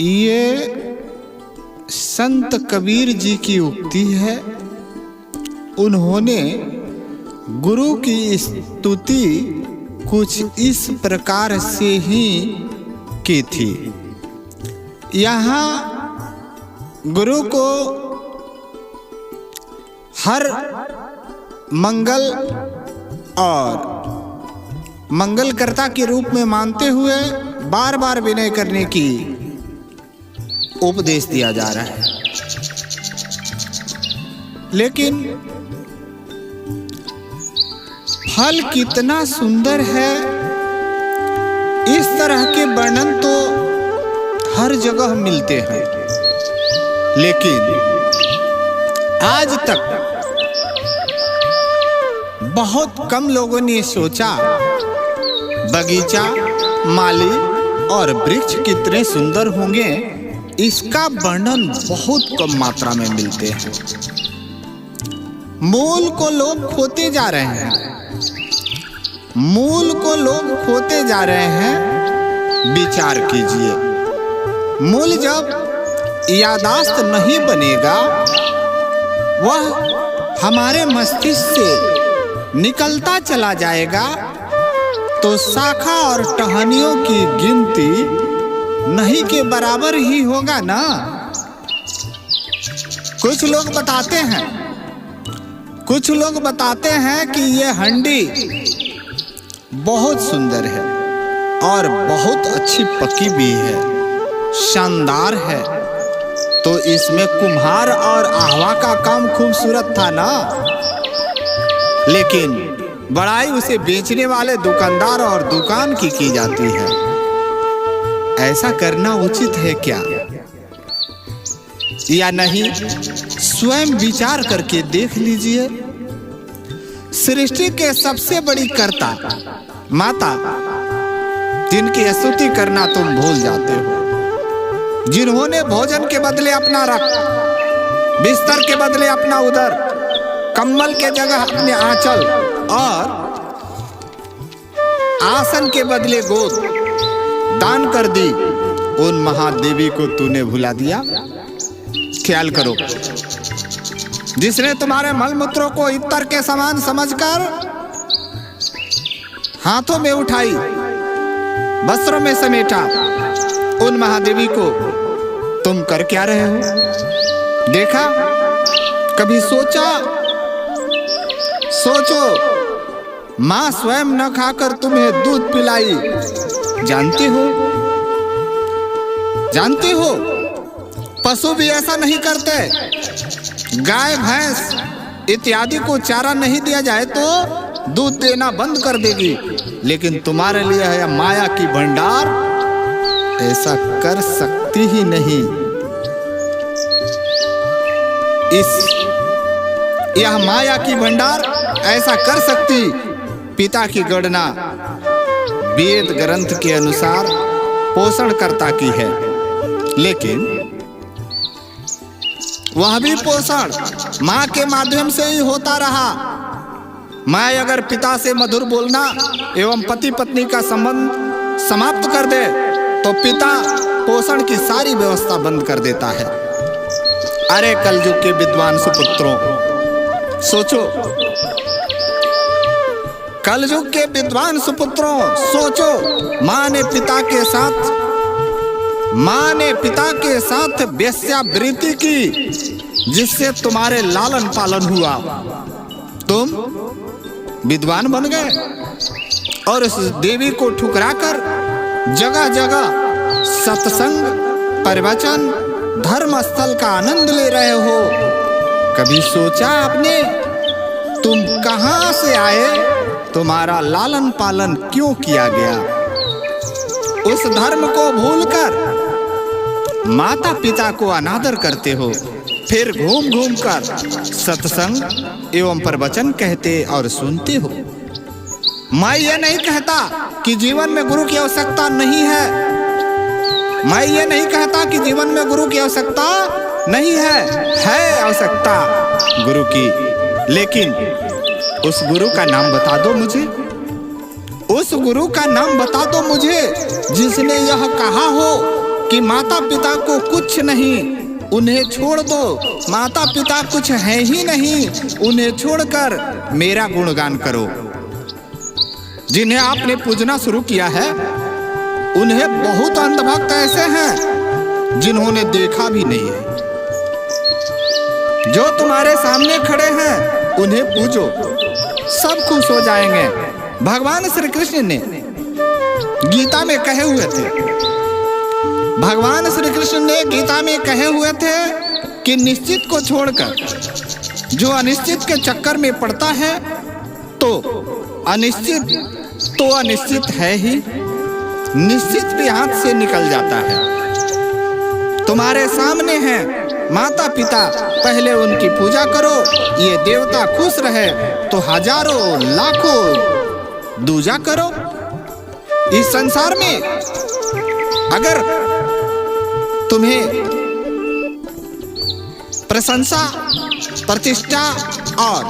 ये संत कबीर जी की उक्ति है। उन्होंने गुरु की स्तुति कुछ इस प्रकार से ही की थी। यहाँ गुरु को हर मंगल और मंगलकर्ता के रूप में मानते हुए बार बार विनय करने की उपदेश दिया जा रहा है। लेकिन फल कितना सुंदर है, इस तरह के वर्णन तो हर जगह मिलते हैं, लेकिन आज तक बहुत कम लोगों ने सोचा बगीचा, माली और वृक्ष कितने सुंदर होंगे, इसका वर्णन बहुत कम मात्रा में मिलते हैं। मूल को लोग खोते जा रहे हैं, मूल को लोग खोते जा रहे हैं। विचार कीजिए, मूल जब यादाश्त नहीं बनेगा, वह हमारे मस्तिष्क से निकलता चला जाएगा, तो शाखा और टहनियों की गिनती नहीं के बराबर ही होगा ना। कुछ लोग बताते हैं कि ये हंडी बहुत सुंदर है और बहुत अच्छी पकी भी है, शानदार है, तो इसमें कुम्हार और आहवा का काम खूबसूरत था ना। लेकिन बड़ाई उसे बेचने वाले दुकानदार और दुकान की जाती है। ऐसा करना उचित है क्या या नहीं, स्वयं विचार करके देख लीजिए। सृष्टि के सबसे बड़ी कर्ता माता, जिनकी स्तुति करना तुम भूल जाते हो, जिन्होंने भोजन के बदले अपना रक्त, बिस्तर के बदले अपना उदर, कम्बल के जगह अपने आंचल और आसन के बदले गोद दान कर दी, उन महादेवी को तूने भुला दिया। ख्याल करो, जिसने तुम्हारे मलमूत्रों को इत्तर के समान समझकर हाथों में उठाई, वस्त्रों में समेटा, उन महादेवी को तुम कर क्या रहे हो? देखा? कभी सोचो, मां स्वयं न खाकर तुम्हें दूध पिलाई, जानते हो पशु भी ऐसा नहीं करते। गाय, भैंस इत्यादि को चारा नहीं दिया जाए तो दूध देना बंद कर देगी, लेकिन तुम्हारे लिए है माया की भंडार, ऐसा कर सकती ही नहीं। यह माया की भंडार ऐसा कर सकती पिता की गणना वेद ग्रंथ के अनुसार पोषणकर्ता की है, लेकिन वह भी पोषण मां के माध्यम से ही होता रहा। मां अगर पिता से मधुर बोलना एवं पति पत्नी का संबंध समाप्त कर दे, तो पिता पोषण की सारी व्यवस्था बंद कर देता है। अरे कलयुग के विद्वान सुपुत्रों, सोचो, कलयुग के विद्वान सुपुत्रों, सोचो, मां ने पिता के साथ वेश्यावृत्ति की, जिससे तुम्हारे लालन पालन हुआ, तुम विद्वान बन गए और उस देवी को ठुकराकर जगह जगह सत्संग, प्रवचन, धर्म स्थल का आनंद ले रहे हो। कभी सोचा आपने तुम कहां से आए, तुम्हारा लालन पालन क्यों किया गया? उस धर्म को भूलकर माता पिता को अनादर करते हो, फिर घूम घूम कर सत्संग एवं प्रवचन कहते और सुनते हो। मैं ये नहीं कहता कि जीवन में गुरु की आवश्यकता नहीं है, मैं ये नहीं कहता कि जीवन में गुरु की आवश्यकता नहीं है आवश्यकता गुरु की, लेकिन उस गुरु का नाम बता दो मुझे, उस गुरु का नाम बता दो मुझे जिसने यह कहा हो कि माता पिता को कुछ नहीं, उन्हें छोड़ दो। माता पिता कुछ है ही नहीं, उन्हें छोड़कर मेरा गुणगान करो। जिन्हें आपने पूजना शुरू किया है, उन्हें बहुत अंधभक्त ऐसे हैं जिन्होंने देखा भी नहीं है। जो तुम्हारे सामने खड़े हैं उन्हें पूजो, सब खुश हो जाएंगे। भगवान श्री कृष्ण ने गीता में कहे हुए थे, भगवान श्री कृष्ण ने गीता में कहे हुए थे कि निश्चित को छोड़कर जो अनिश्चित के चक्कर में पड़ता है तो अनिश्चित है ही, निश्चित भी हाथ से निकल जाता है। तुम्हारे सामने हैं माता पिता, पहले उनकी पूजा करो। ये देवता खुश रहे तो हजारों लाखों दूजा करो। इस संसार में अगर तुम्हें प्रशंसा, प्रतिष्ठा और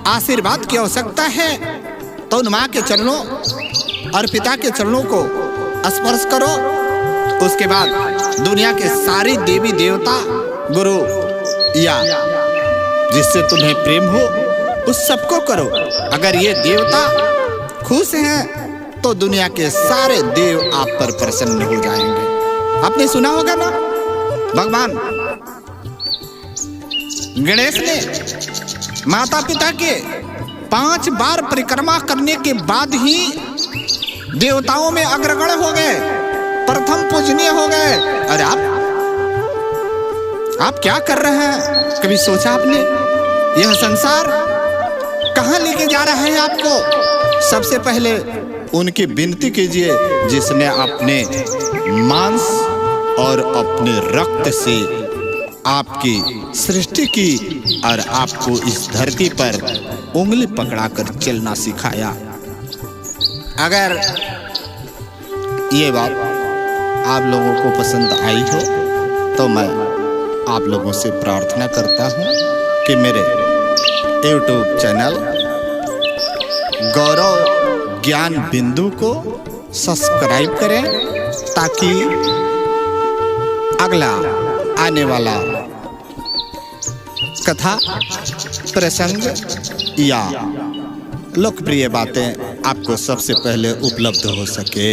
आशीर्वाद की आवश्यकता है तो उन माँ के चरणों और पिता के चरणों को स्पर्श करो। उसके बाद दुनिया के सारी देवी देवता, गुरु या जिससे तुम्हें प्रेम हो उस सबको करो। अगर ये देवता खुश हैं तो दुनिया के सारे देव आप पर प्रसन्न हो जाएंगे। आपने सुना होगा ना, भगवान गणेश ने माता पिता के 5 बार परिक्रमा करने के बाद ही देवताओं में अग्रगण्य हो गए, प्रथम पूजनीय हो गए। और आप क्या कर रहे हैं? कभी सोचा आपने यह संसार कहां लेके जा रहा है आपको? सबसे पहले उनकी विनती कीजिए जिसने अपने मांस और अपने रक्त से आपकी सृष्टि की और आपको इस धरती पर उंगली पकड़ाकर चलना सिखाया। अगर ये बात आप लोगों को पसंद आई हो तो मैं आप लोगों से प्रार्थना करता हूँ कि मेरे YouTube चैनल गौरव ज्ञान बिंदु को सब्सक्राइब करें ताकि अगला आने वाला कथा, प्रसंग या लोकप्रिय बातें आपको सबसे पहले उपलब्ध हो सके।